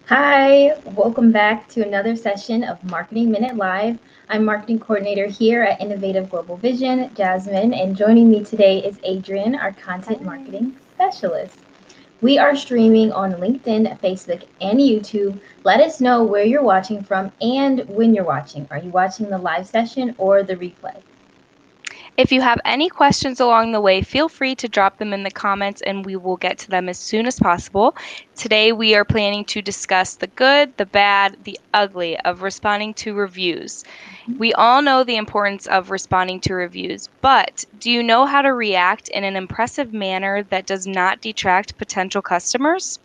Hi, welcome back to another session of Marketing Minute Live. I'm marketing coordinator here at Innovative Global Vision, Jasmine, and joining me today is Adrian, our content marketing specialist. We are streaming on LinkedIn, Facebook, and YouTube. Let us know where you're watching from and when you're watching. Are you watching the live session or the replay? If you have any questions along the way, feel free to drop them in the comments and we will get to them as soon as possible. Today, we are planning to discuss the good, the bad, the ugly of responding to reviews. We all know the importance of responding to reviews, but do you know how to react in an impressive manner that does not detract potential customers?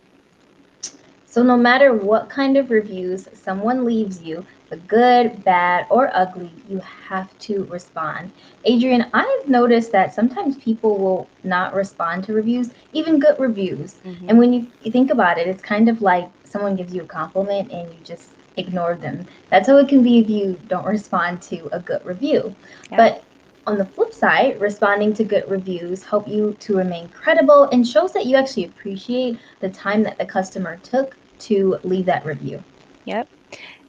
So no matter what kind of reviews someone leaves you, the good, bad, or ugly, you have to respond. Adrian, I've noticed that sometimes people will not respond to reviews, even good reviews. And when you think about it, it's kind of like someone gives you a compliment and you just ignore them. That's how it can be if you don't respond to a good review. Yeah. But on the flip side, responding to good reviews help you to remain credible and shows that you actually appreciate the time that the customer took to leave that review. Yep.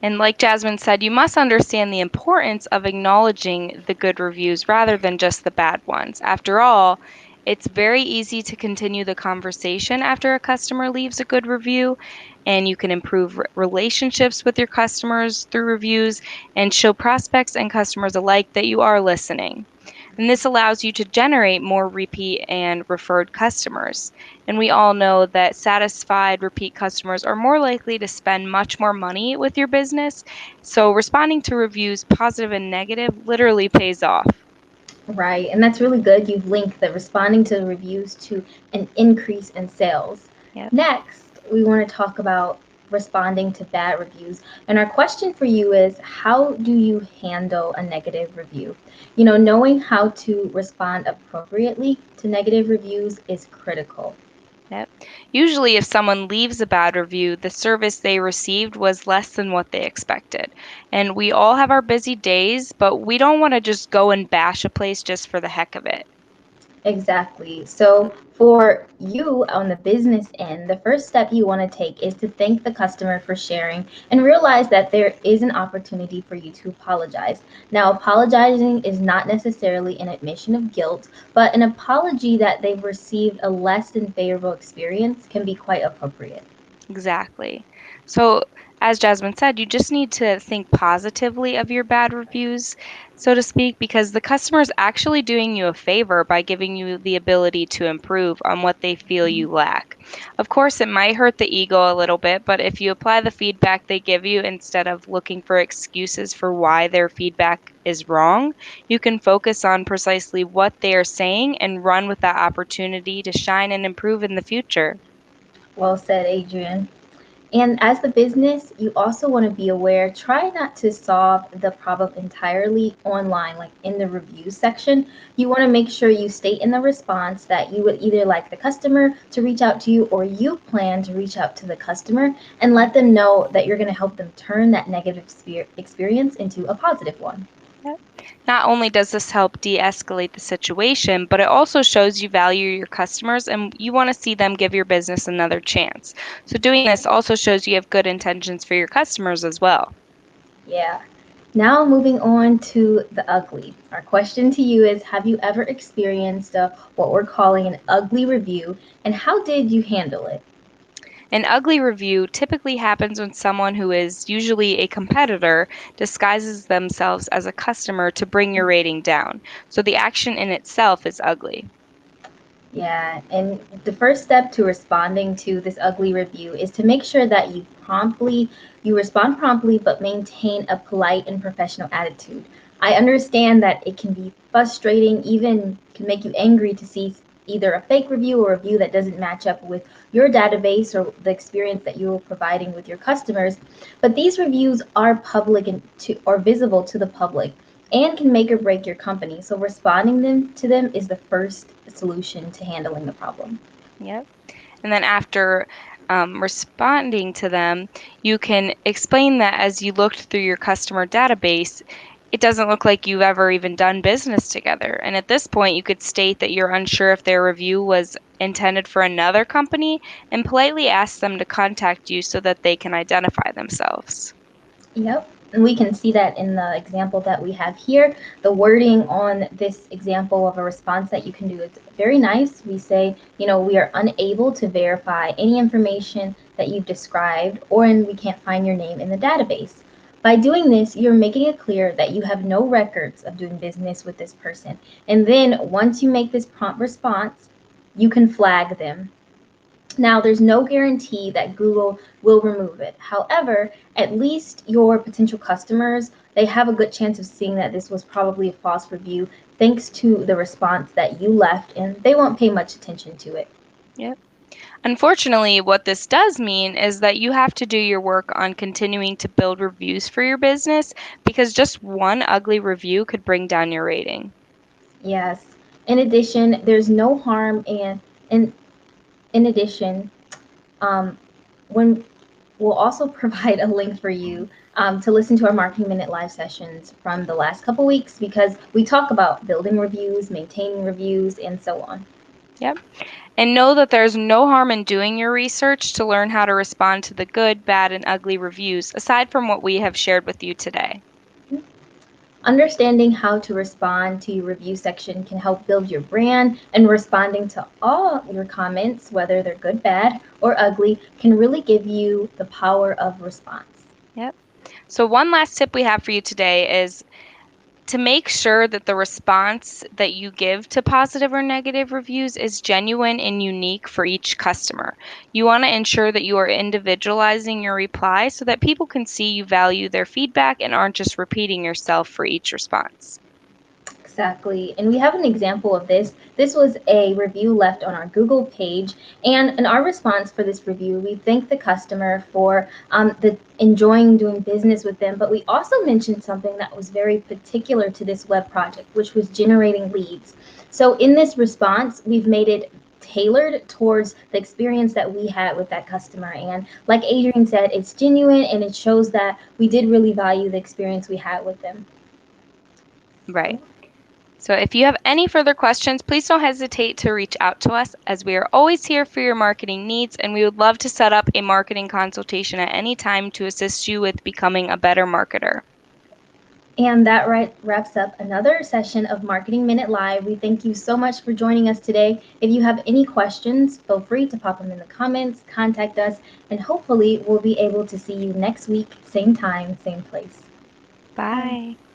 And like Jasmine said, you must understand the importance of acknowledging the good reviews rather than just the bad ones. After all, it's very easy to continue the conversation after a customer leaves a good review, and you can improve relationships with your customers through reviews and show prospects and customers alike that you are listening. And this allows you to generate more repeat and referred customers. And we all know that satisfied repeat customers are more likely to spend much more money with your business. So responding to reviews, positive and negative, literally pays off. Right, and that's really good. You've linked the responding to the reviews to an increase in sales. Yep. Next, we want to talk about responding to bad reviews. And our question for you is, how do you handle a negative review? You know, knowing how to respond appropriately to negative reviews is critical. Yep. Usually, if someone leaves a bad review, the service they received was less than what they expected. And we all have our busy days, but we don't want to just go and bash a place just for the heck of it. Exactly. So for you on the business end, the first step you want to take is to thank the customer for sharing and realize that there is an opportunity for you to apologize. Now, apologizing is not necessarily an admission of guilt, but an apology that they've received a less than favorable experience can be quite appropriate. Exactly. So, as Jasmine said, you just need to think positively of your bad reviews, so to speak, because the customer is actually doing you a favor by giving you the ability to improve on what they feel you lack. Of course, it might hurt the ego a little bit, but if you apply the feedback they give you instead of looking for excuses for why their feedback is wrong, you can focus on precisely what they are saying and run with that opportunity to shine and improve in the future. Well said, Adrian. And as the business, you also want to be aware, try not to solve the problem entirely online, like in the review section. You want to make sure you state in the response that you would either like the customer to reach out to you or you plan to reach out to the customer and let them know that you're going to help them turn that negative experience into a positive one. Yep. Not only does this help de-escalate the situation, but it also shows you value your customers and you want to see them give your business another chance. So doing this also shows you have good intentions for your customers as well. Yeah. Now, moving on to the ugly. Our question to you is, have you ever experienced what we're calling an ugly review, and how did you handle it? An ugly review typically happens when someone who is usually a competitor disguises themselves as a customer to bring your rating down. So the action in itself is ugly. Yeah, and the first step to responding to this ugly review is to make sure that you respond promptly but maintain a polite and professional attitude. I understand that it can be frustrating, even can make you angry to see either a fake review or a review that doesn't match up with your database or the experience that you're providing with your customers. But these reviews are public and to or visible to the public and can make or break your company. So responding to them is the first solution to handling the problem. Yep. And then after responding to them, you can explain that as you looked through your customer database, it doesn't look like you've ever even done business together. And at this point, you could state that you're unsure if their review was intended for another company and politely ask them to contact you so that they can identify themselves. Yep. And we can see that in the example that we have here. The wording on this example of a response that you can do is very nice. We say, we are unable to verify any information that you've described, we can't find your name in the database. By doing this, you're making it clear that you have no records of doing business with this person. And then once you make this prompt response, you can flag them. Now, there's no guarantee that Google will remove it. However, at least your potential customers, they have a good chance of seeing that this was probably a false review thanks to the response that you left, and they won't pay much attention to it. Yep. Unfortunately, what this does mean is that you have to do your work on continuing to build reviews for your business because just one ugly review could bring down your rating. Yes. In addition, there's no harm in addition, um, when we'll also provide a link for you to listen to our Marketing Minute live sessions from the last couple weeks because we talk about building reviews, maintaining reviews, and so on. Yep. And know that there's no harm in doing your research to learn how to respond to the good, bad, and ugly reviews, aside from what we have shared with you today. Understanding how to respond to your review section can help build your brand, and responding to all your comments, whether they're good, bad, or ugly, can really give you the power of response. Yep. So, one last tip we have for you today is to make sure that the response that you give to positive or negative reviews is genuine and unique for each customer. You want to ensure that you are individualizing your reply so that people can see you value their feedback and aren't just repeating yourself for each response. Exactly. And we have an example of this. This was a review left on our Google page. And in our response for this review, we thanked the customer for the enjoying doing business with them. But we also mentioned something that was very particular to this web project, which was generating leads. So in this response, we've made it tailored towards the experience that we had with that customer. And like Adrian said, it's genuine and it shows that we did really value the experience we had with them. Right. So if you have any further questions, please don't hesitate to reach out to us as we are always here for your marketing needs and we would love to set up a marketing consultation at any time to assist you with becoming a better marketer. And that wraps up another session of Marketing Minute Live. We thank you so much for joining us today. If you have any questions, feel free to pop them in the comments, contact us, and hopefully we'll be able to see you next week, same time, same place. Bye. Bye.